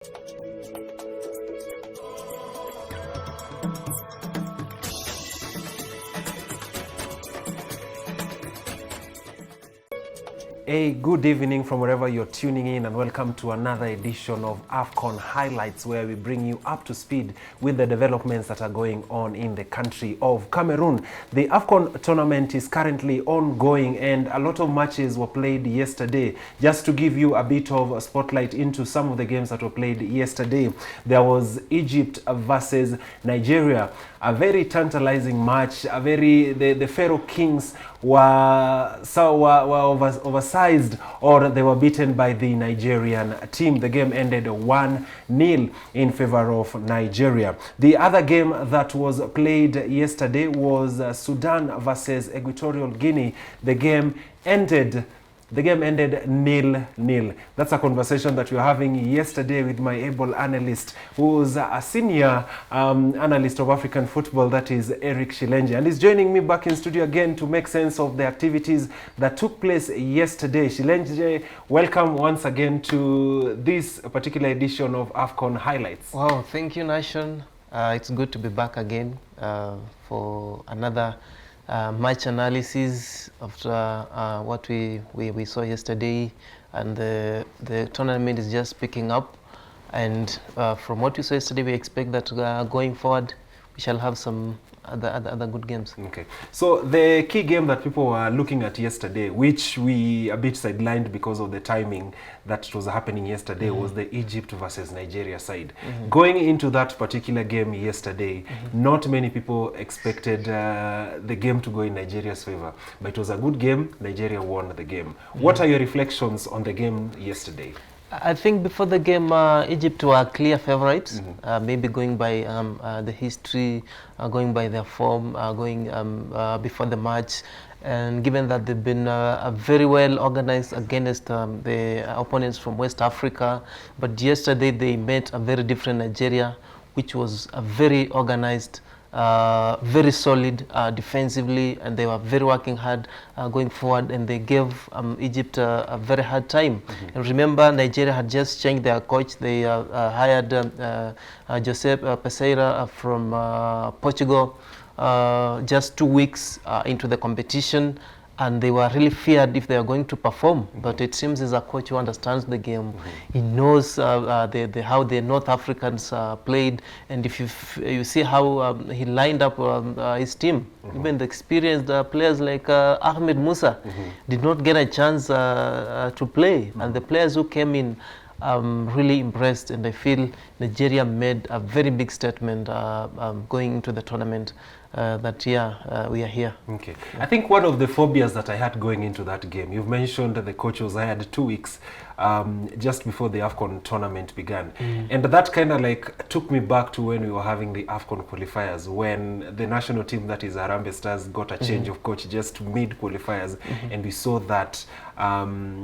A good evening from wherever you're tuning in, and welcome to another edition of AFCON Highlights, where we bring you up to speed with the developments that are going on in the country of Cameroon. The AFCON tournament is currently ongoing and a lot of matches were played yesterday. Just to give you a bit of a spotlight into some of the games that were played yesterday, there was Egypt versus Nigeria, a very tantalizing match. The Pharaoh Kings were oversized, or they were beaten by the Nigerian team. The game ended 1-0 in favor of Nigeria. The other game that was played yesterday was Sudan versus Equitorial Guinea. The game ended 0-0. That's a conversation that we were having yesterday with my able analyst, who's a senior analyst of African football, that is Eric Shilenje. And he's joining me back in studio again to make sense of the activities that took place yesterday. Shilenje, welcome once again to this particular edition of AFCON Highlights. Wow, thank you, Nation. It's good to be back again for another match analysis after what we saw yesterday, and the tournament is just picking up, and from what we saw yesterday, we expect that going forward we shall have some other good games. Okay, so the key game that people were looking at yesterday, which we a bit sidelined because of the timing that was happening yesterday, was the Egypt versus Nigeria side. Going into that particular game yesterday, not many people expected the game to go in Nigeria's favor, but it was a good game. Nigeria won the game. What are your reflections on the game yesterday? I think before the game, Egypt were clear favorites, maybe going by the history, going by their form, going before the match. And given that they've been very well organized against the opponents from West Africa, but yesterday they met a very different Nigeria, which was a very organized, very solid defensively, and they were very working hard going forward, and they gave Egypt a very hard time. And remember, Nigeria had just changed their coach. They hired Josep Peseira from Portugal just 2 weeks into the competition, and they were really feared if they are going to perform. But it seems he's a coach who understands the game. He knows how the North Africans played, and if you see how he lined up his team, even the experienced players like Ahmed Musa did not get a chance to play, and the players who came in really impressed, and I feel Nigeria made a very big statement going into the tournament. That we are here. Okay. I think one of the phobias that I had going into that game, you've mentioned the coach was hired 2 weeks just before the AFCON tournament began. And that kind of like took me back to when we were having the AFCON qualifiers, when the national team, that is Harambee Stars, got a change of coach just mid qualifiers, and we saw that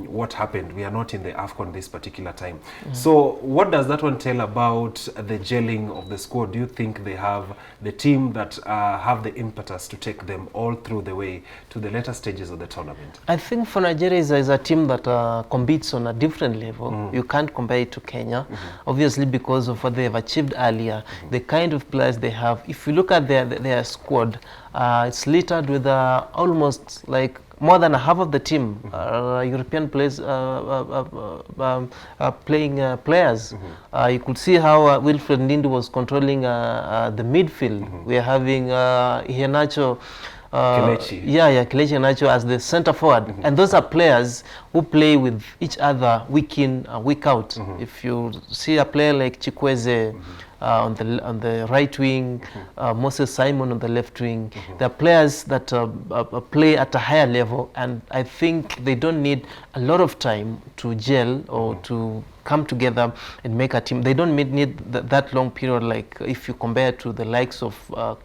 what happened. We are not in the AFCON this particular time. So what does that one tell about the gelling of the squad? Do you think they have the team that have the impetus to take them all through the way to the later stages of the tournament? I think for Nigeria is a team that competes on a different level. You can't compare it to Kenya, obviously, because of what they have achieved earlier, the kind of players they have. If you look at their squad, it's littered with almost like more than half of the team European players playing players. You could see how Wilfred Ndidi was controlling the midfield. We are having Iheanacho, Kelechi. Kelechi Iheanacho as the center forward, and those are players who play with each other week in week out. If you see a player like Chikwueze on the right wing, Moses Simon on the left wing, they're players that play at a higher level, and I think they don't need a lot of time to gel or to come together and make a team. They don't need that long period, like if you compare to the likes of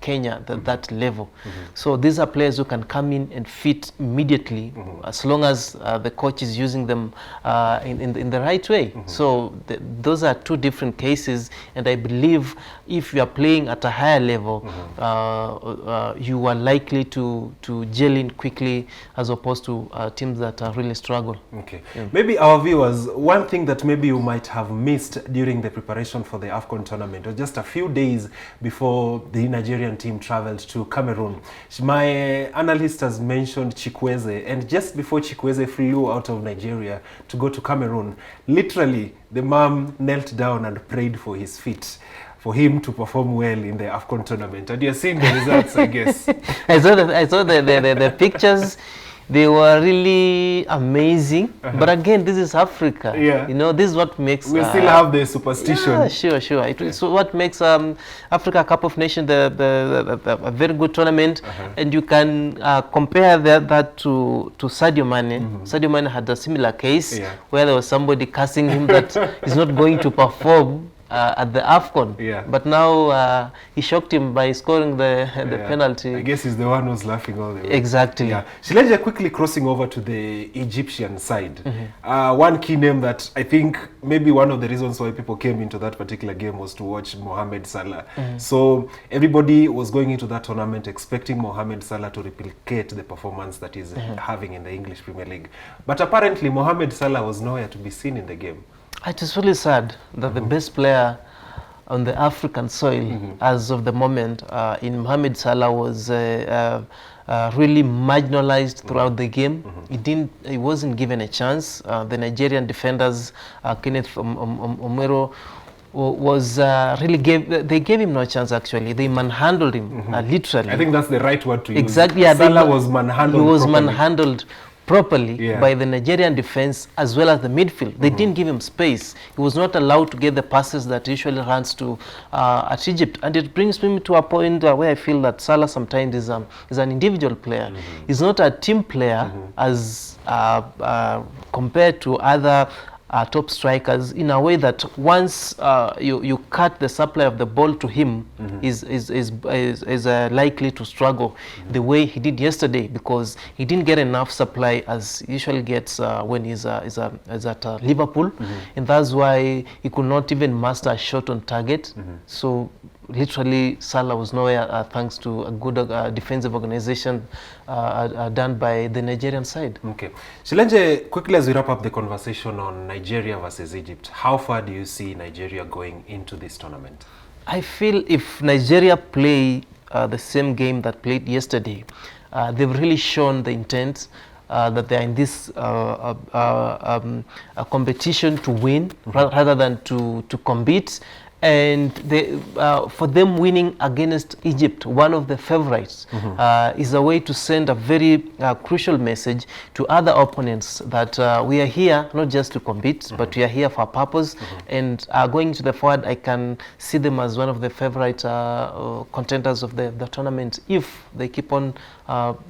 Kenya, that level. So these are players who can come in and fit immediately, as long as the coach is using them in the right way. So those are two different cases, and I believe believe if you are playing at a higher level, you are likely to gel in quickly as opposed to teams that really struggle. Okay. Yeah. Maybe our viewers, one thing that maybe you might have missed during the preparation for the AFCON tournament was just a few days before the Nigerian team traveled to Cameroon. My analyst has mentioned Chikwueze, and just before Chikwueze flew out of Nigeria to go to Cameroon, literally the mom knelt down and prayed for his feet, for him to perform well in the AFCON tournament. And you're seeing the results, I guess. I saw the pictures. They were really amazing. But again, this is Africa. Yeah. You know, this is what makes... We still have the superstition. Yeah, sure. It's what makes Africa Cup of Nations a very good tournament. And you can compare that to Sadio Mane. Sadio Mane had a similar case where there was somebody cursing him that he's not going to perform at the AFCON. Yeah. But now he shocked him by scoring the penalty. I guess he's the one who's laughing all the way. Exactly. Yeah. Shileje, quickly crossing over to the Egyptian side. One key name that I think maybe one of the reasons why people came into that particular game was to watch Mohamed Salah. So everybody was going into that tournament expecting Mohamed Salah to replicate the performance that he's having in the English Premier League. But apparently Mohamed Salah was nowhere to be seen in the game. It is really sad that the best player on the African soil as of the moment in Mohamed Salah was really marginalized throughout the game. He wasn't given a chance. The Nigerian defenders, Kenneth Omero, was really gave him no chance. Actually, they manhandled him literally. I think that's the right word to use. Exactly. Yeah, Salah was manhandled. He was properly. manhandled properly by the Nigerian defense as well as the midfield. They didn't give him space. He was not allowed to get the passes that he usually runs to at Egypt. And it brings me to a point where I feel that Salah sometimes is an individual player. He's not a team player as compared to other top strikers, in a way that once you cut the supply of the ball to him, is likely to struggle the way he did yesterday, because he didn't get enough supply as he usually gets when he's at Liverpool, and that's why he could not even master a shot on target. So literally Salah was nowhere thanks to a good defensive organization done by the Nigerian side. Okay. Shilenje, quickly as we wrap up the conversation on Nigeria versus Egypt, how far do you see Nigeria going into this tournament? I feel if Nigeria play the same game that played yesterday, they've really shown the intent that they're in this a competition to win rather than to compete. And for them winning against Egypt, one of the favorites, is a way to send a very crucial message to other opponents that we are here not just to compete, but we are here for a purpose. And going to the forward, I can see them as one of the favorite contenders of the tournament if they keep on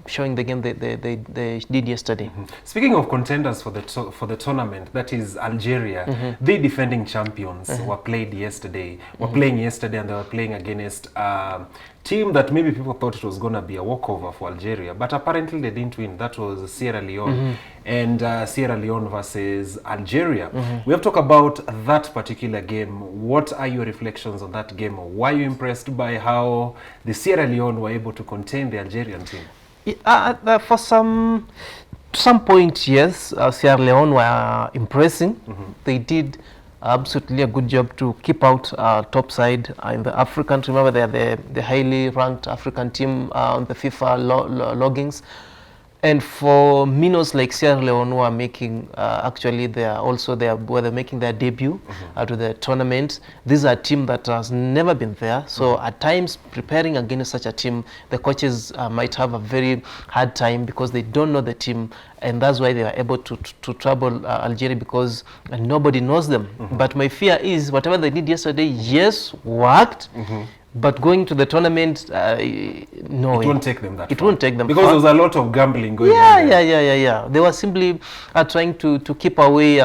showing the game they did yesterday. Speaking of contenders for the tournament, that is Algeria, the defending champions, were playing yesterday, and they were playing against a team that maybe people thought it was going to be a walkover for Algeria, but apparently they didn't win. That was Sierra Leone, and Sierra Leone versus Algeria. We have talked about that particular game. What are your reflections on that game? Were you impressed by how the Sierra Leone were able to contain the Algerian team? For some point, yes, Sierra Leone were impressing. They did absolutely a good job to keep out top side in the African. Remember, they are the highly ranked African team on the FIFA loggings. And for minnows like Sierra Leone, who are making actually they're making their debut to the tournament. These are a team that has never been there. So at times, preparing against such a team, the coaches might have a very hard time because they don't know the team, and that's why they are able to trouble Algeria, because nobody knows them. But my fear is whatever they did yesterday, yes, worked. But going to the tournament, no. It won't take them that far. It won't take them because far. there was a lot of gambling going on there. Yeah. They were simply trying to keep away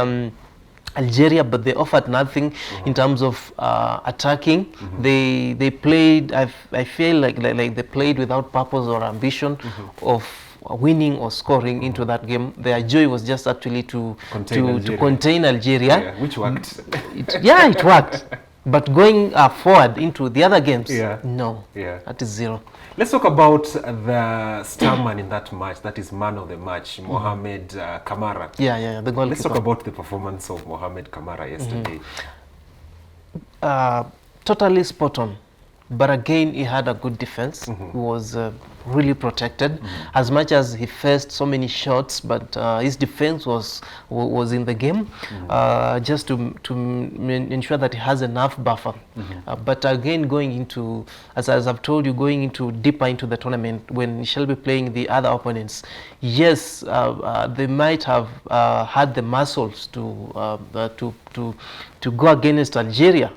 Algeria, but they offered nothing in terms of attacking. They played, I feel like they played without purpose or ambition of winning or scoring into that game. Their joy was just actually to contain Algeria. Yeah, which worked. It worked. But going forward into the other games, Yeah. no, Yeah. that is zero. Let's talk about the star man in that match. That is man of the match, Mohamed Kamara. Yeah, the goalkeeper. Let's talk about the performance of Mohamed Kamara yesterday. Totally spot on. But again, he had a good defense. He was really protected. As much as he faced so many shots, but his defense was in the game, just to ensure that he has enough buffer. But again, going into, as I've told you, going into deeper into the tournament, when he shall be playing the other opponents, yes, they might have had the muscles to go against Algeria.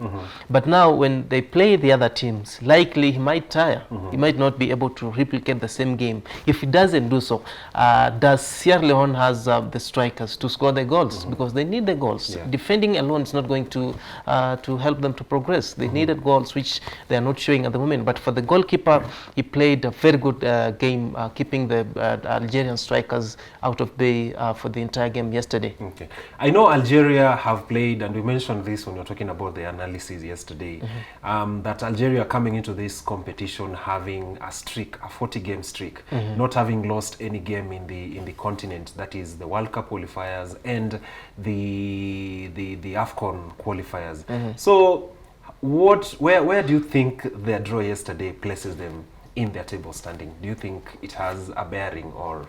But now when they play the other teams, likely he might tire. He might not be able to replicate the same game. If he doesn't do so, does Sierra Leone has the strikers to score the goals? Because they need the goals. Yeah. Defending alone is not going to help them to progress. They needed goals, which they are not showing at the moment. But for the goalkeeper, he played a very good game, keeping the Algerian strikers out of bay for the entire game yesterday. Okay. I know Algeria have played, and we mentioned this when we were talking about the analysis yesterday, that Algeria coming into this competition having a streak, a 40-game streak, not having lost any game in the continent. That is the World Cup qualifiers and the AFCON qualifiers. So, where do you think their draw yesterday places them in their table standing? Do you think it has a bearing or?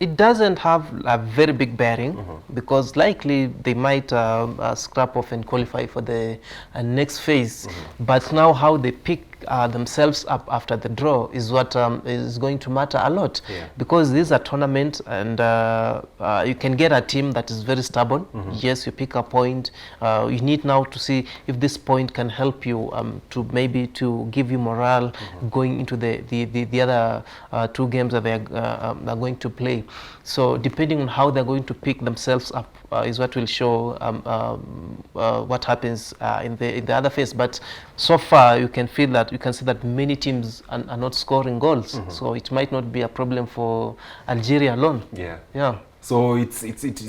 It doesn't have a very big bearing because likely they might scrap off and qualify for the next phase. But now how they pick themselves up after the draw is what is going to matter a lot, because this is a tournament and you can get a team that is very stubborn. Yes, you pick a point. You need now to see if this point can help you to maybe to give you morale going into the other two games that they are going to play. So depending on how they're going to pick themselves up is what will show what happens in the other phase. But so far you can see that many teams are not scoring goals. So it might not be a problem for Algeria alone. Yeah. So it's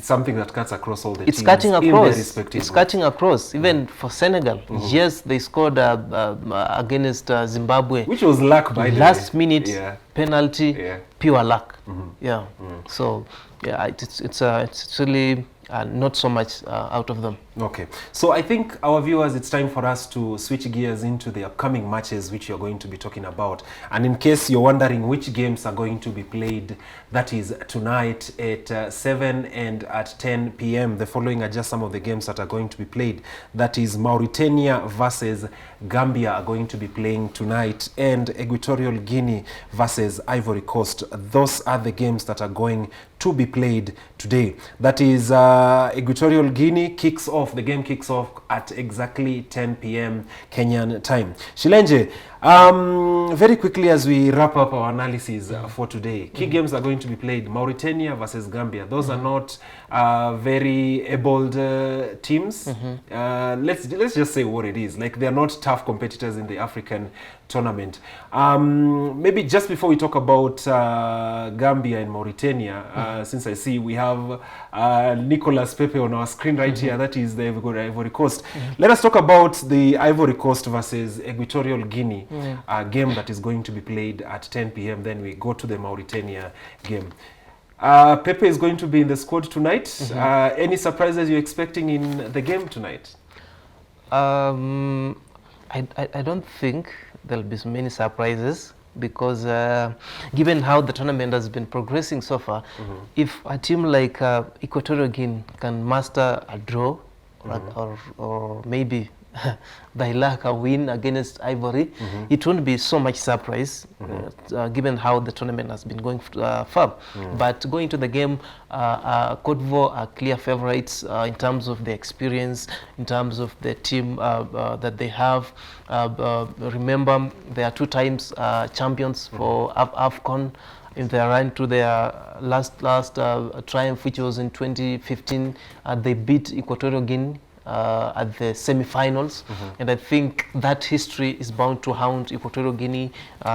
something that cuts across all the teams. It's cutting across. It's cutting across. Even for Senegal, yes, they scored against Zimbabwe, which was luck by the last minute penalty, pure luck. So it's really not so much out of them. Okay, so I think our viewers, it's time for us to switch gears into the upcoming matches which you're going to be talking about. And in case you're wondering which games are going to be played, that is tonight at 7 and at 10 p.m. The following are just some of the games that are going to be played. That is Mauritania versus Gambia are going to be playing tonight, and Equitorial Guinea versus Ivory Coast. Those are the games that are going to be played today. That is Equitorial Guinea the game kicks off at exactly 10 p.m. Kenyan time. Shilenje, very quickly as we wrap up our analysis for today, key games are going to be played. Mauritania versus Gambia. Those are not very able teams. Let's just say what it is. Like, they're not tough competitors in the African tournament. Maybe just before we talk about Gambia and Mauritania, since I see we have Nicolas Pepe on our screen right here, that is the Ivory Coast. Let us talk about the Ivory Coast versus Equitorial Guinea game that is going to be played at 10 p.m. Then we go to the Mauritania game. Pepe is going to be in the squad tonight. Any surprises you're expecting in the game tonight? I don't think there'll be so many surprises, because given how the tournament has been progressing so far, if a team like Equatorial Guinea can master a draw or maybe by luck a win against Ivory, it won't be so much surprise given how the tournament has been going far. But going to the game, Cote d'Ivoire are clear favorites in terms of the experience, in terms of the team that they have. Remember, they are 2 times champions for AFCON. In their run to their last triumph, which was in 2015, they beat Equatorial Guinea at the semi-finals, and I think that history is bound to haunt Equatorial Guinea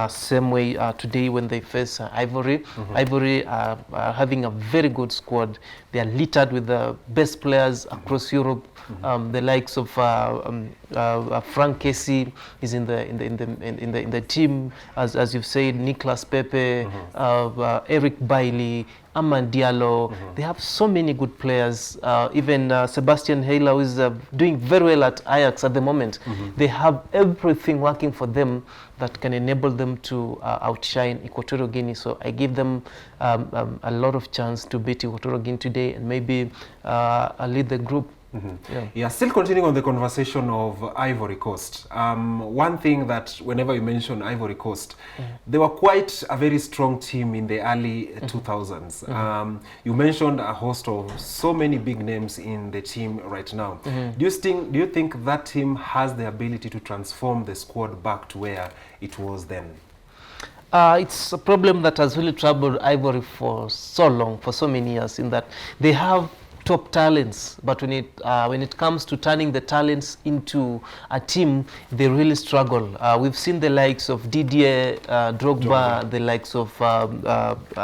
same way today when they face Ivory. Ivory are having a very good squad. They are littered with the best players across Europe. The likes of Frank Casey is in the team, as you've said, Nicolas Pepe, Eric Bailey, Aman Diallo. They have so many good players. Even Sebastian Haller, who is doing very well at Ajax at the moment. They have everything working for them that can enable them to outshine Equatorial Guinea. So I give them a lot of chance to beat Equatorial Guinea today and maybe lead the group. Yeah, still continuing on the conversation of Ivory Coast. One thing that whenever you mention Ivory Coast, they were quite a very strong team in the early 2000s. You mentioned a host of so many big names in the team right now. Do you think that team has the ability to transform the squad back to where it was then? It's a problem that has really troubled Ivory for so long, for so many years, in that they have top talents, but when it comes to turning the talents into a team, they really struggle. We've seen the likes of Didier Drogba, the likes of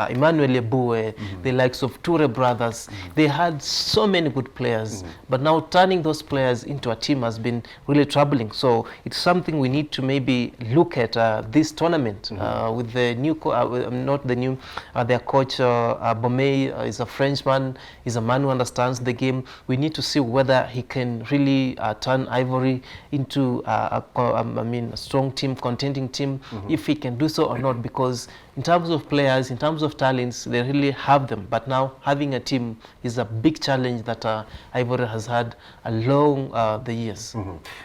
Emmanuel Eboué, the likes of Toure brothers. They had so many good players, but now turning those players into a team has been really troubling. So it's something we need to maybe look at this tournament with the new, their coach Bomey is a Frenchman, is a man who understands the game. We need to see whether he can really turn Ivory into a strong team, contending team, if he can do so or not, because in terms of players, in terms of talents, they really have them. But now having a team is a big challenge that Ivory has had along the years.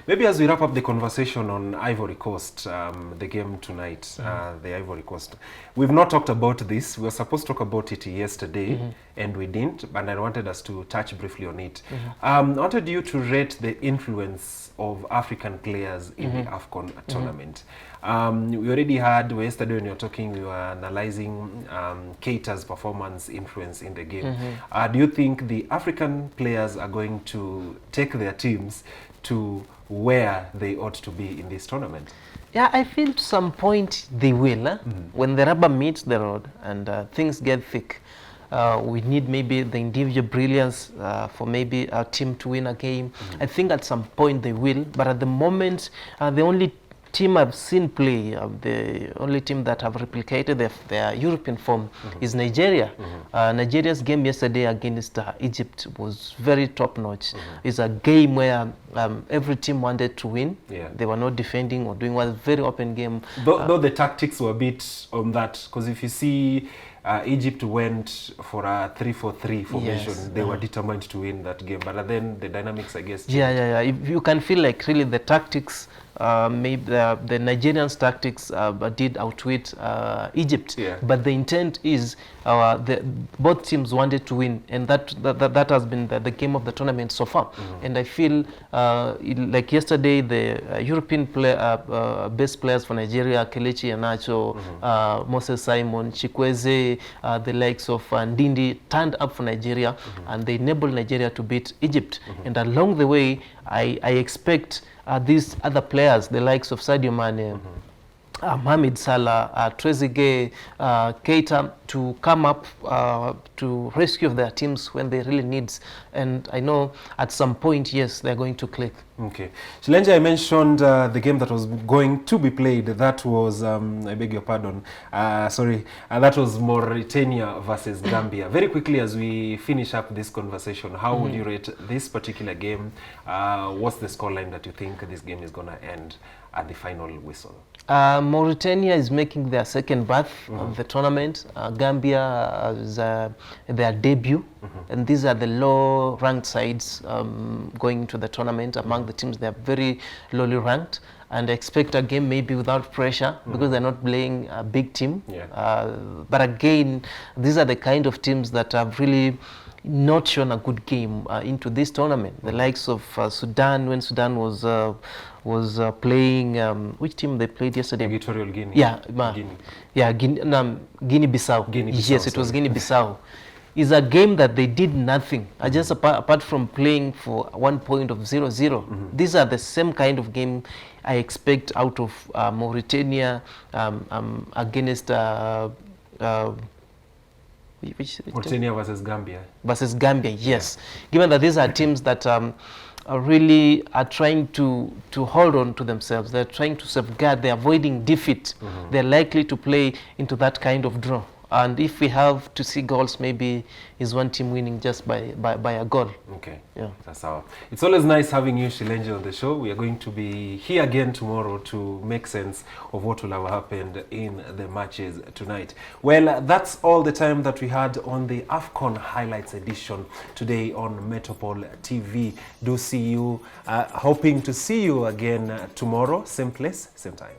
Maybe as we wrap up the conversation on Ivory Coast, the game tonight, the Ivory Coast, we've not talked about this. We were supposed to talk about it yesterday, and we didn't, and I wanted us to touch briefly on it. I wanted you to rate the influence of African players in the AFCON tournament. We already had, yesterday when you were talking, we were analyzing Keita's performance influence in the game. Do you think the African players are going to take their teams to where they ought to be in this tournament? Yeah, I feel to some point they will. When the rubber meets the road and things get thick, we need maybe the individual brilliance for maybe a team to win a game. I think at some point they will, but at the moment, the only team I've seen play, the only team that have replicated their European form is Nigeria. Nigeria's game yesterday against Egypt was very top-notch. It's a game where every team wanted to win. They were not defending or doing what, very open game. Though the tactics were a bit on that, because if you see Egypt went for a 3-4-3 formation. They were determined to win that game, but then the dynamics, I guess, changed. If you can feel like really the tactics, maybe the Nigerians' tactics did outwit Egypt, but the intent is both teams wanted to win, and that has been the game of the tournament so far. And I feel like yesterday the European best players for Nigeria, Kelechi Iheanacho, Moses Simon, Chikwueze, the likes of Ndindi turned up for Nigeria, and they enabled Nigeria to beat Egypt. And along the way, I expect these other players, the likes of Sadio Mane, Mohamed Salah, Trezeguet, Keita, to come up to rescue their teams when they really need. And I know at some point, yes, they're going to click. Okay. Shilenja, I mentioned the game that was going to be played. That was, I beg your pardon, that was Mauritania versus Gambia. Very quickly, as we finish up this conversation, how would you rate this particular game? What's the scoreline that you think this game is going to end at the final whistle? Mauritania is making their second berth of the tournament. Gambia is their debut, and these are the low-ranked sides going to the tournament. Among the teams, they are very lowly ranked, and I expect a game maybe without pressure because they're not playing a big team. But again, these are the kind of teams that have really not shown a good game into this tournament. The likes of Sudan, when Sudan was playing, which team they played yesterday? Equitorial Guinea. Guinea-Bissau. Guinea-Bissau, Yes, it was Guinea-Bissau. is a game that they did nothing, just apart from playing for 1 point of 0-0. These are the same kind of game I expect out of Mauritania against Mauritania versus Gambia. Versus Gambia, yes. Given that these are teams that really are trying to hold on to themselves, they're trying to safeguard, they're avoiding defeat. They're likely to play into that kind of draw. And if we have to see goals, maybe is one team winning just by a goal. Okay, yeah, that's how. It's always nice having you, Shilenje, on the show. We are going to be here again tomorrow to make sense of what will have happened in the matches tonight. Well, that's all the time that we had on the AFCON Highlights edition today on Metropole TV. Do see you, hoping to see you again tomorrow, same place, same time.